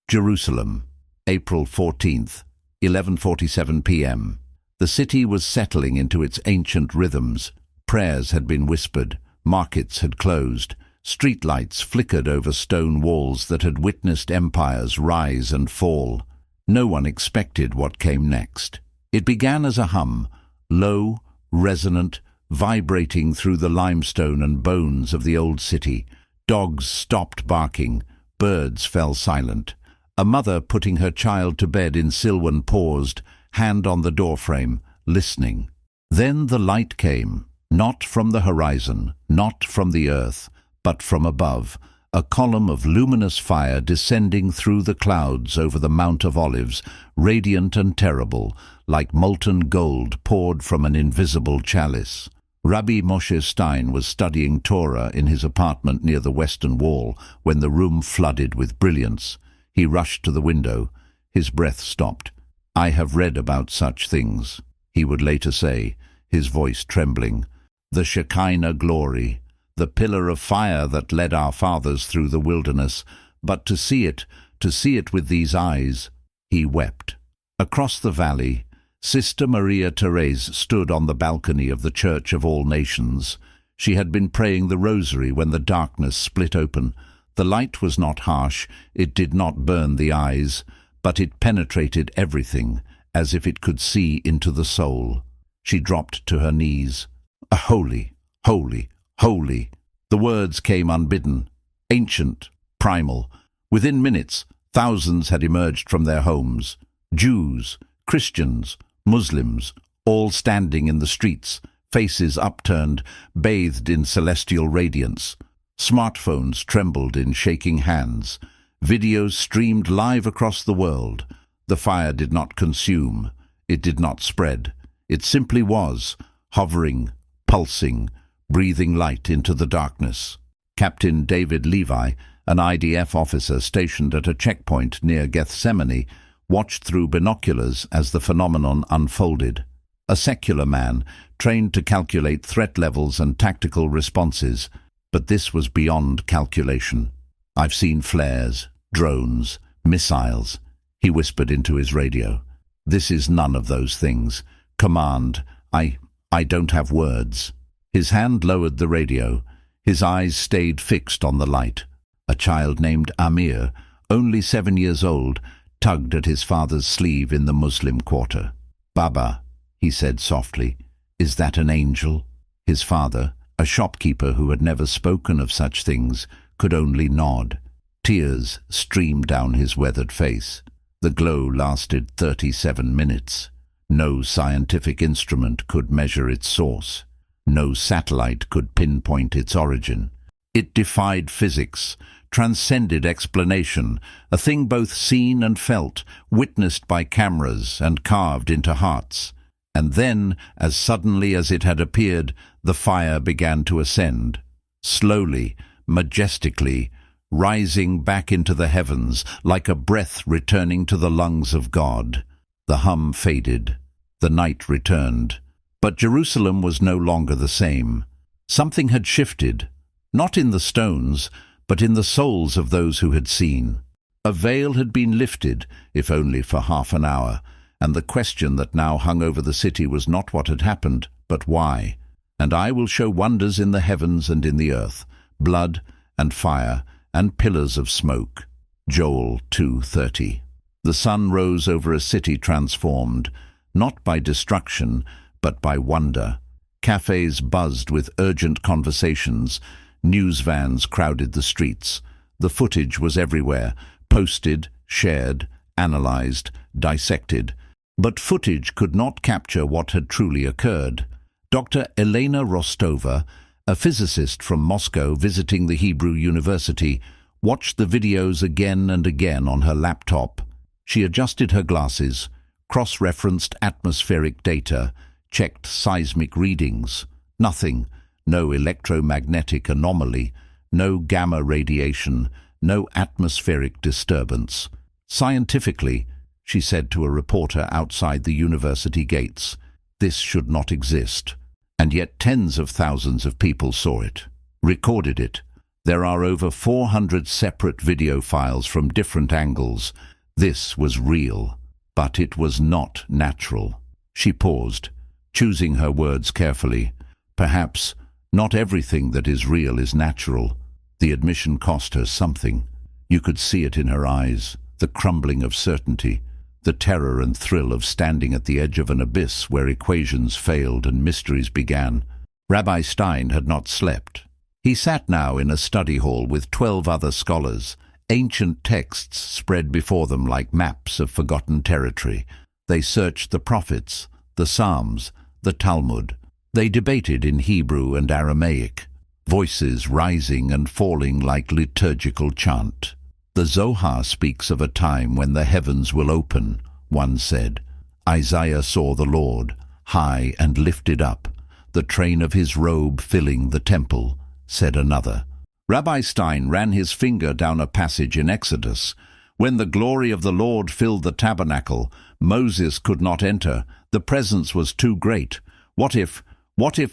Jerusalem, April 14th, 11:47 p.m. The city was settling into its ancient rhythms. Prayers had been whispered, markets had closed, streetlights flickered over stone walls that had witnessed empires rise and fall. No one expected what came next. It began as a hum, low, resonant, vibrating through the limestone and bones of the old city. Dogs stopped barking, birds fell silent. A mother putting her child to bed in Silwan paused, hand on the doorframe, listening. Then the light came, not from the horizon, not from the earth, but from above, a column of luminous fire descending through the clouds over the Mount of Olives, radiant and terrible, like molten gold poured from an invisible chalice. Rabbi Moshe Stein was studying Torah in his apartment near the Western Wall when the room flooded with brilliance. He rushed to the window. His breath stopped. "I have read about such things," he would later say, his voice trembling. "The Shekinah glory, the pillar of fire that led our fathers through the wilderness. But to see it with these eyes," he wept. Across the valley, Sister Maria Therese stood on the balcony of the Church of All Nations. She had been praying the rosary when the darkness split open. The light was not harsh, it did not burn the eyes, but it penetrated everything, as if it could see into the soul. She dropped to her knees. "Holy, holy, holy." The words came unbidden, ancient, primal. Within minutes, thousands had emerged from their homes. Jews, Christians, Muslims, all standing in the streets, faces upturned, bathed in celestial radiance. Smartphones trembled in shaking hands. Videos streamed live across the world. The fire did not consume. It did not spread. It simply was, hovering, pulsing, breathing light into the darkness. Captain David Levi, an IDF officer stationed at a checkpoint near Gethsemane, watched through binoculars as the phenomenon unfolded. A secular man, trained to calculate threat levels and tactical responses, but this was beyond calculation. "I've seen flares, drones, missiles," he whispered into his radio. "This is none of those things. Command, I don't have words." His hand lowered the radio. His eyes stayed fixed on the light. A child named Amir, only 7 years old, tugged at his father's sleeve in the Muslim quarter. "Baba," he said softly, "is that an angel?" His father, a shopkeeper who had never spoken of such things, could only nod. Tears streamed down his weathered face. The glow lasted 37 minutes. No scientific instrument could measure its source. No satellite could pinpoint its origin. It defied physics, transcended explanation, a thing both seen and felt, witnessed by cameras and carved into hearts. And then, as suddenly as it had appeared, the fire began to ascend. Slowly, majestically, rising back into the heavens, like a breath returning to the lungs of God. The hum faded. The night returned. But Jerusalem was no longer the same. Something had shifted, not in the stones, but in the souls of those who had seen. A veil had been lifted, if only for half an hour, and the question that now hung over the city was not what had happened, but why. "And I will show wonders in the heavens and in the earth, blood and fire and pillars of smoke." Joel 2:30. The sun rose over a city transformed, not by destruction, but by wonder. Cafes buzzed with urgent conversations. News vans crowded the streets. The footage was everywhere, posted, shared, analyzed, dissected. But footage could not capture what had truly occurred. Dr. Elena Rostova, a physicist from Moscow visiting the Hebrew University, watched the videos again and again on her laptop. She adjusted her glasses, cross-referenced atmospheric data, checked seismic readings. Nothing. No electromagnetic anomaly, no gamma radiation, no atmospheric disturbance. "Scientifically," she said to a reporter outside the university gates, "this should not exist." And yet tens of thousands of people saw it, recorded it. There are over 400 separate video files from different angles. This was real, but it was not natural. She paused, choosing her words carefully. Perhaps not everything that is real is natural. The admission cost her something. You could see it in her eyes, the crumbling of certainty, the terror and thrill of standing at the edge of an abyss where equations failed and mysteries began. Rabbi Stein had not slept. He sat now in a study hall with 12 other scholars. Ancient texts spread before them like maps of forgotten territory. They searched the prophets, the Psalms, the Talmud. They debated in Hebrew and Aramaic, voices rising and falling like liturgical chant. The Zohar speaks of a time when the heavens will open, one said. Isaiah saw the Lord, high and lifted up, the train of his robe filling the temple, said another. Rabbi Stein ran his finger down a passage in Exodus. When the glory of the Lord filled the tabernacle, Moses could not enter. The presence was too great. What if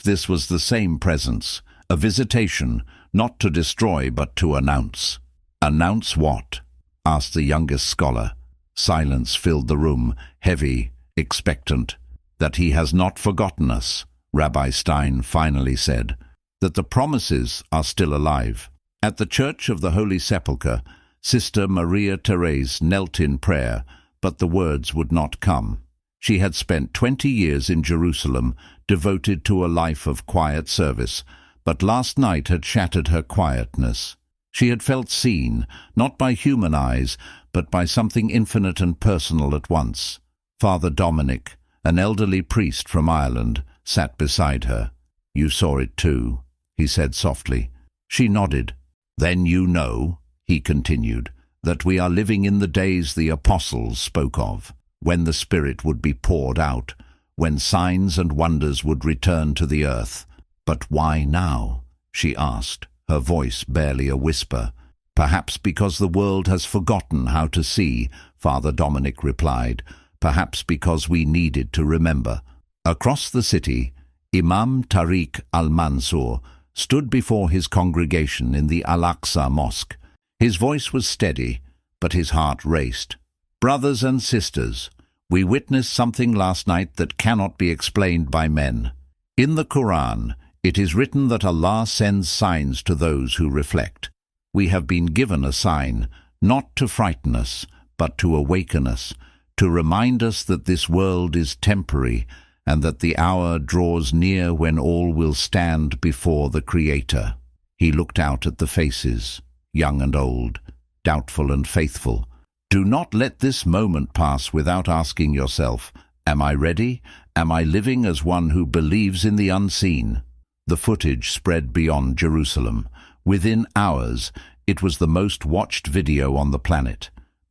this was the same presence, a visitation, not to destroy but to announce? Announce what? Asked the youngest scholar. Silence filled the room, heavy, expectant. That he has not forgotten us, Rabbi Stein finally said. That the promises are still alive. At the Church of the Holy Sepulchre, Sister Maria Therese knelt in prayer, but the words would not come. She had spent 20 years in Jerusalem, devoted to a life of quiet service, but last night had shattered her quietness. She had felt seen, not by human eyes, but by something infinite and personal at once. Father Dominic, an elderly priest from Ireland, sat beside her. You saw it too, he said softly. She nodded. Then you know, he continued, that we are living in the days the apostles spoke of, when the Spirit would be poured out, when signs and wonders would return to the earth. But why now? She asked, her voice barely a whisper. Perhaps because the world has forgotten how to see, Father Dominic replied. Perhaps because we needed to remember. Across the city, Imam Tariq al-Mansour stood before his congregation in the Al-Aqsa Mosque. His voice was steady, but his heart raced. Brothers and sisters, we witnessed something last night that cannot be explained by men. In the Quran, it is written that Allah sends signs to those who reflect. We have been given a sign, not to frighten us, but to awaken us, to remind us that this world is temporary and that the hour draws near when all will stand before the Creator. He looked out at the faces, young and old, doubtful and faithful. Do not let this moment pass without asking yourself, am I ready? Am I living as one who believes in the unseen? The footage spread beyond Jerusalem. Within hours, it was the most watched video on the planet.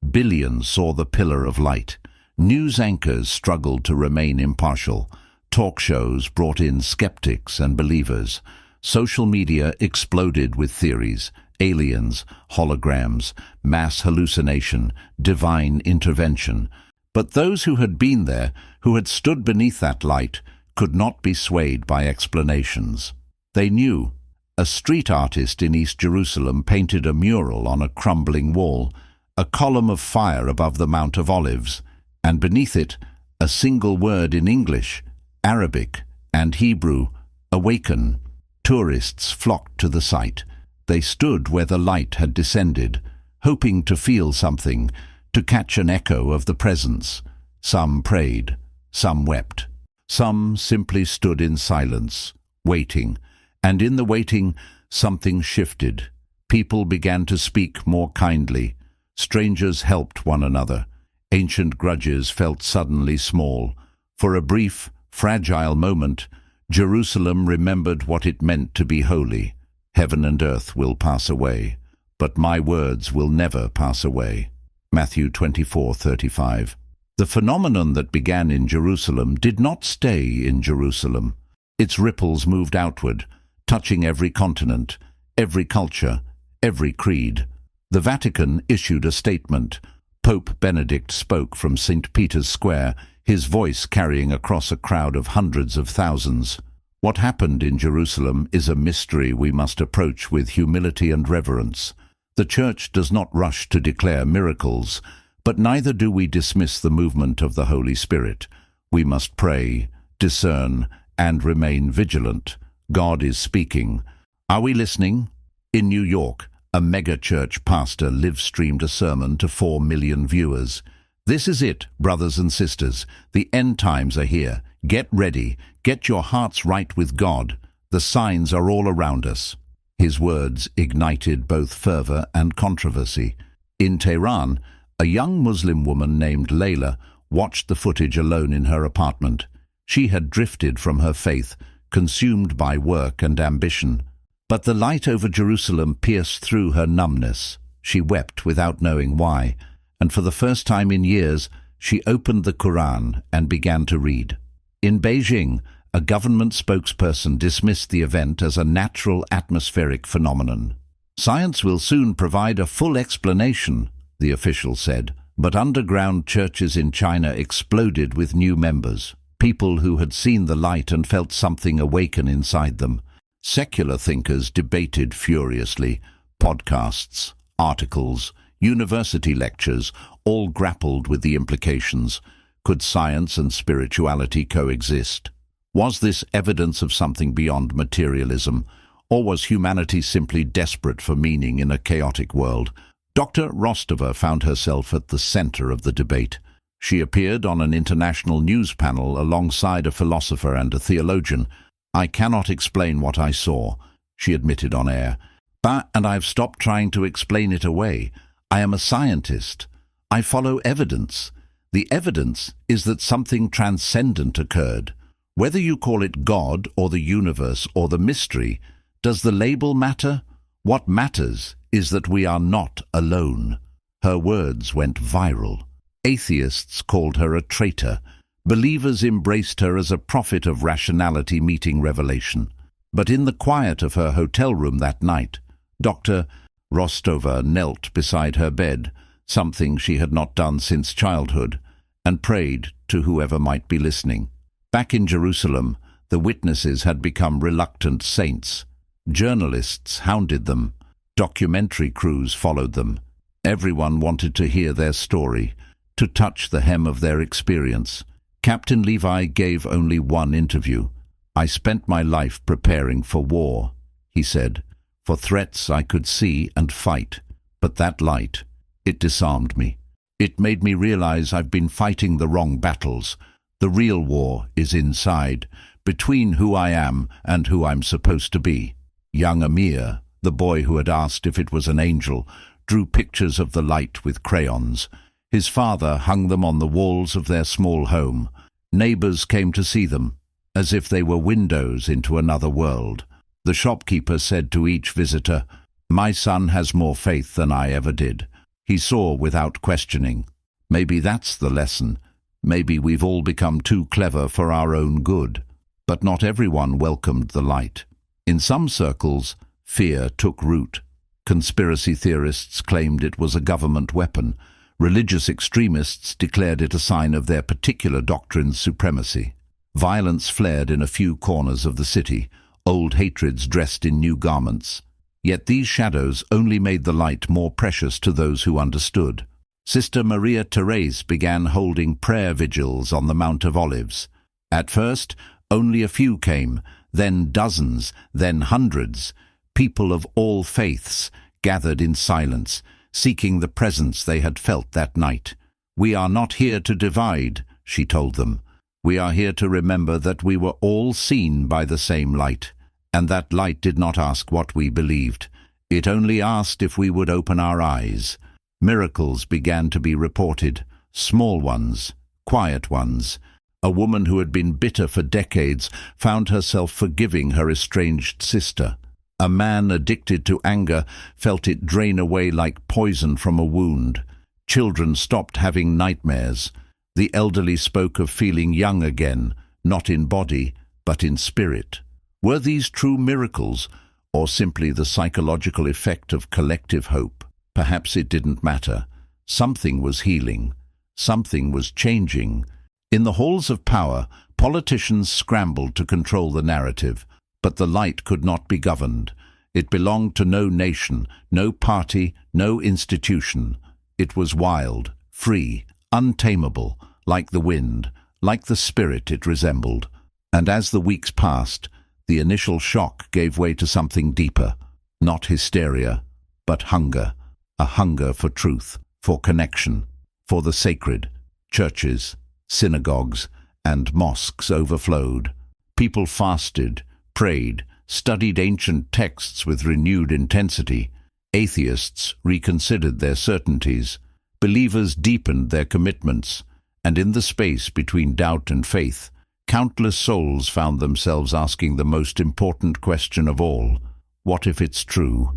Billions saw the pillar of light. News anchors struggled to remain impartial. Talk shows brought in skeptics and believers. Social media exploded with theories: aliens, holograms, mass hallucination, divine intervention. But those who had been there, who had stood beneath that light, could not be swayed by explanations. They knew. A street artist in East Jerusalem painted a mural on a crumbling wall, a column of fire above the Mount of Olives, and beneath it, a single word in English, Arabic, and Hebrew, awaken. Tourists flocked to the site. They stood where the light had descended, hoping to feel something, to catch an echo of the presence. Some prayed, some wept. Some simply stood in silence, waiting. And in the waiting, something shifted. People began to speak more kindly. Strangers helped one another. Ancient grudges felt suddenly small. For a brief, fragile moment, Jerusalem remembered what it meant to be holy. Heaven and earth will pass away, but my words will never pass away. Matthew 24:35. The phenomenon that began in Jerusalem did not stay in Jerusalem. Its ripples moved outward, touching every continent, every culture, every creed. The Vatican issued a statement. Pope Benedict spoke from St. Peter's Square, his voice carrying across a crowd of hundreds of thousands. What happened in Jerusalem is a mystery we must approach with humility and reverence. The Church does not rush to declare miracles, but neither do we dismiss the movement of the Holy Spirit. We must pray, discern, and remain vigilant. God is speaking. Are we listening? In New York, a mega-church pastor live-streamed a sermon to 4 million viewers. This is it, brothers and sisters. The end times are here. Get ready. Get your hearts right with God. The signs are all around us. His words ignited both fervor and controversy. In Tehran, a young Muslim woman named Layla watched the footage alone in her apartment. She had drifted from her faith, consumed by work and ambition. But the light over Jerusalem pierced through her numbness. She wept without knowing why, and for the first time in years, she opened the Quran and began to read. In Beijing, a government spokesperson dismissed the event as a natural atmospheric phenomenon. Science will soon provide a full explanation, the official said, but underground churches in China exploded with new members, people who had seen the light and felt something awaken inside them. Secular thinkers debated furiously. Podcasts, articles, university lectures all grappled with the implications. Could science and spirituality coexist? Was this evidence of something beyond materialism, or was humanity simply desperate for meaning in a chaotic world? Dr. Rostova found herself at the center of the debate. She appeared on an international news panel alongside a philosopher and a theologian. "I cannot explain what I saw," she admitted on air. "And I've stopped trying to explain it away. I am a scientist. I follow evidence. The evidence is that something transcendent occurred. Whether you call it God or the universe or the mystery, does the label matter? What matters is that we are not alone." Her words went viral. Atheists called her a traitor. Believers embraced her as a prophet of rationality meeting revelation. But in the quiet of her hotel room that night, Dr. Rostova knelt beside her bed, something she had not done since childhood, and prayed to whoever might be listening. Back in Jerusalem, the witnesses had become reluctant saints. Journalists hounded them. Documentary crews followed them. Everyone wanted to hear their story, to touch the hem of their experience. Captain Levi gave only one interview. "I spent my life preparing for war," he said, "for threats I could see and fight. But that light, it disarmed me. It made me realize I've been fighting the wrong battles. The real war is inside, between who I am and who I'm supposed to be." Young Amir, the boy who had asked if it was an angel, drew pictures of the light with crayons. His father hung them on the walls of their small home. Neighbors came to see them, as if they were windows into another world. The shopkeeper said to each visitor, "My son has more faith than I ever did." He saw without questioning. Maybe that's the lesson. Maybe we've all become too clever for our own good. But not everyone welcomed the light. In some circles, fear took root. Conspiracy theorists claimed it was a government weapon. Religious extremists declared it a sign of their particular doctrine's supremacy. Violence flared in a few corners of the city, old hatreds dressed in new garments. Yet these shadows only made the light more precious to those who understood. Sister Maria Therese began holding prayer vigils on the Mount of Olives. At first, only a few came, then dozens, then hundreds. People of all faiths gathered in silence, seeking the presence they had felt that night. "We are not here to divide," she told them. "We are here to remember that we were all seen by the same light, and that light did not ask what we believed. It only asked if we would open our eyes." Miracles began to be reported, small ones, quiet ones. A woman who had been bitter for decades found herself forgiving her estranged sister. A man addicted to anger felt it drain away like poison from a wound. Children stopped having nightmares. The elderly spoke of feeling young again, not in body, but in spirit. Were these true miracles, or simply the psychological effect of collective hope? Perhaps it didn't matter. Something was healing. Something was changing. In the halls of power, Politicians scrambled to control the narrative, but the light could not be governed. It belonged to no nation, no party, no institution. It was wild, free, untamable, like the wind, like the spirit it resembled. And as the weeks passed, the initial shock gave way to something deeper. Not hysteria, but hunger. A hunger for truth, for connection, for the sacred. Churches, synagogues, and mosques overflowed. People fasted, prayed, studied ancient texts with renewed intensity. Atheists reconsidered their certainties. Believers deepened their commitments. And in the space between doubt and faith, countless souls found themselves asking the most important question of all: what if it's true?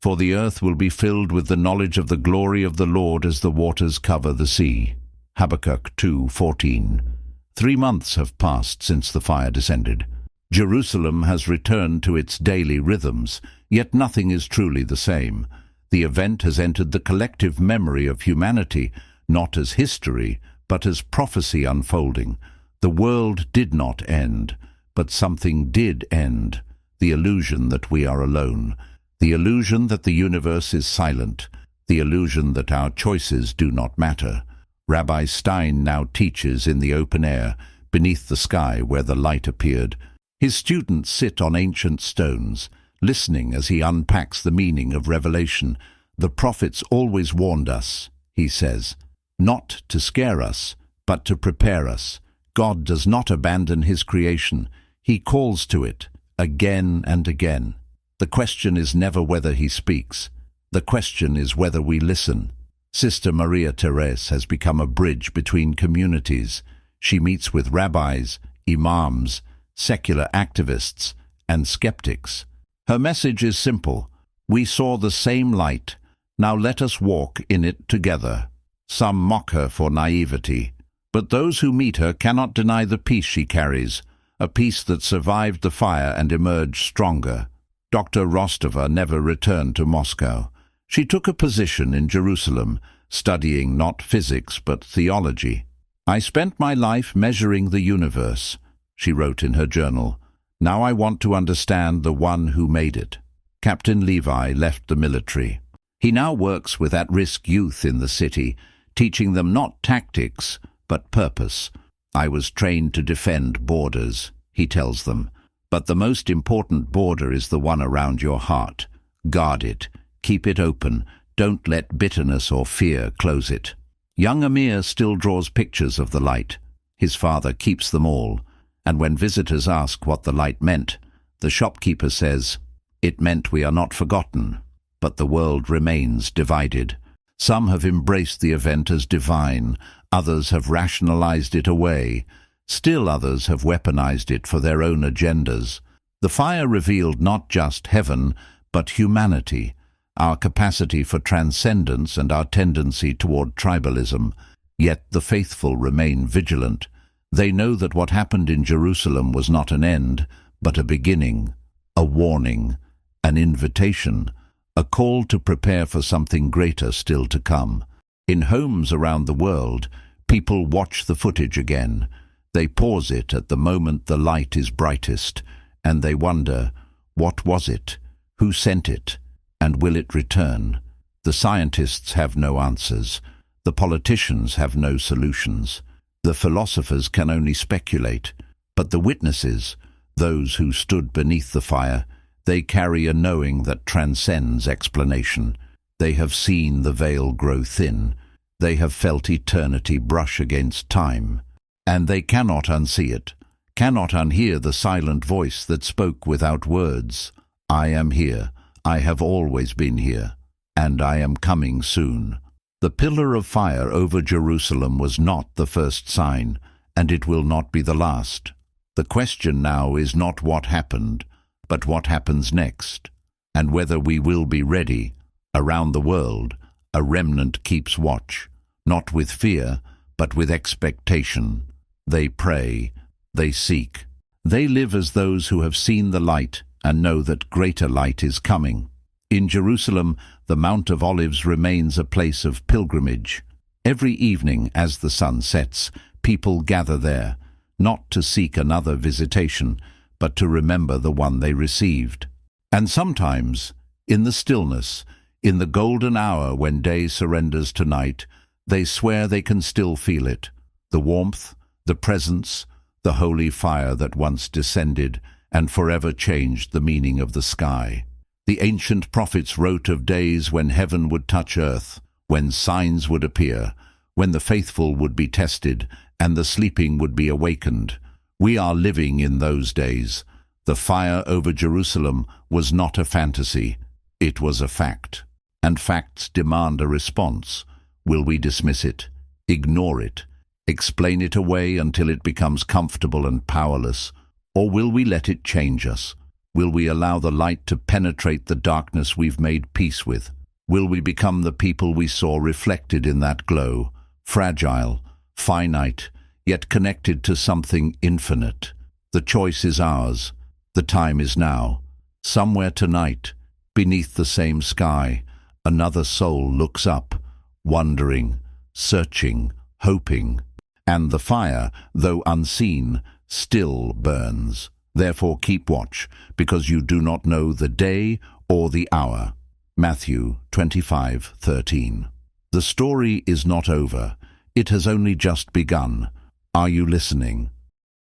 For the earth will be filled with the knowledge of the glory of the Lord as the waters cover the sea. Habakkuk 2:14. 3 months have passed since the fire descended. Jerusalem has returned to its daily rhythms, yet nothing is truly the same. The event has entered the collective memory of humanity, not as history, but as prophecy unfolding. The world did not end, but something did end. The illusion that we are alone. The illusion that the universe is silent. The illusion that our choices do not matter. Rabbi Stein now teaches in the open air, beneath the sky where the light appeared. His students sit on ancient stones, listening as he unpacks the meaning of Revelation. The prophets always warned us, he says, not to scare us, but to prepare us. God does not abandon his creation. He calls to it, again and again. The question is never whether he speaks. The question is whether we listen. Sister Maria Therese has become a bridge between communities. She meets with rabbis, imams, secular activists, and skeptics. Her message is simple: we saw the same light, now let us walk in it together. Some mock her for naivety, but those who meet her cannot deny the peace she carries, a peace that survived the fire and emerged stronger. Dr. Rostova never returned to Moscow. She took a position in Jerusalem, studying not physics but theology. "I spent my life measuring the universe," she wrote in her journal. "Now I want to understand the one who made it." Captain Levi left the military. He now works with at-risk youth in the city, teaching them not tactics, but purpose. "I was trained to defend borders," he tells them. "But the most important border is the one around your heart. Guard it. Keep it open. Don't let bitterness or fear close it." Young Amir still draws pictures of the light. His father keeps them all, and when visitors ask what the light meant, the shopkeeper says, "It meant we are not forgotten." But the world remains divided. Some have embraced the event as divine, others have rationalized it away. Still others have weaponized it for their own agendas. The fire revealed not just heaven, but humanity, our capacity for transcendence and our tendency toward tribalism. Yet the faithful remain vigilant. They know that what happened in Jerusalem was not an end, but a beginning, a warning, an invitation, a call to prepare for something greater still to come. In homes around the world, people watch the footage again. They pause it at the moment the light is brightest, and they wonder, what was it? Who sent it? And will it return? The scientists have no answers. The politicians have no solutions. The philosophers can only speculate. But the witnesses, those who stood beneath the fire, they carry a knowing that transcends explanation. They have seen the veil grow thin. They have felt eternity brush against time. And they cannot unsee it, cannot unhear the silent voice that spoke without words. "I am here. I have always been here, and I am coming soon." The pillar of fire over Jerusalem was not the first sign, and it will not be the last. The question now is not what happened, but what happens next, and whether we will be ready. Around the world, a remnant keeps watch, not with fear, but with expectation. They pray, they seek. They live as those who have seen the light and know that greater light is coming. In Jerusalem, the Mount of Olives remains a place of pilgrimage. Every evening, as the sun sets, people gather there, not to seek another visitation, but to remember the one they received. And sometimes, in the stillness, in the golden hour when day surrenders to night, they swear they can still feel it, the warmth, the presence, the holy fire that once descended and forever changed the meaning of the sky. The ancient prophets wrote of days when heaven would touch earth, when signs would appear, when the faithful would be tested and the sleeping would be awakened. We are living in those days. The fire over Jerusalem was not a fantasy, it was a fact. And facts demand a response. Will we dismiss it, ignore it, explain it away until it becomes comfortable and powerless, or will we let it change us? Will we allow the light to penetrate the darkness we've made peace with? Will we become the people we saw reflected in that glow, fragile, finite, yet connected to something infinite? The choice is ours. The time is now. Somewhere tonight, beneath the same sky, another soul looks up, wondering, searching, hoping. And the fire, though unseen, still burns. Therefore keep watch, because you do not know the day or the hour. Matthew 25:13. The story is not over. It has only just begun. Are you listening?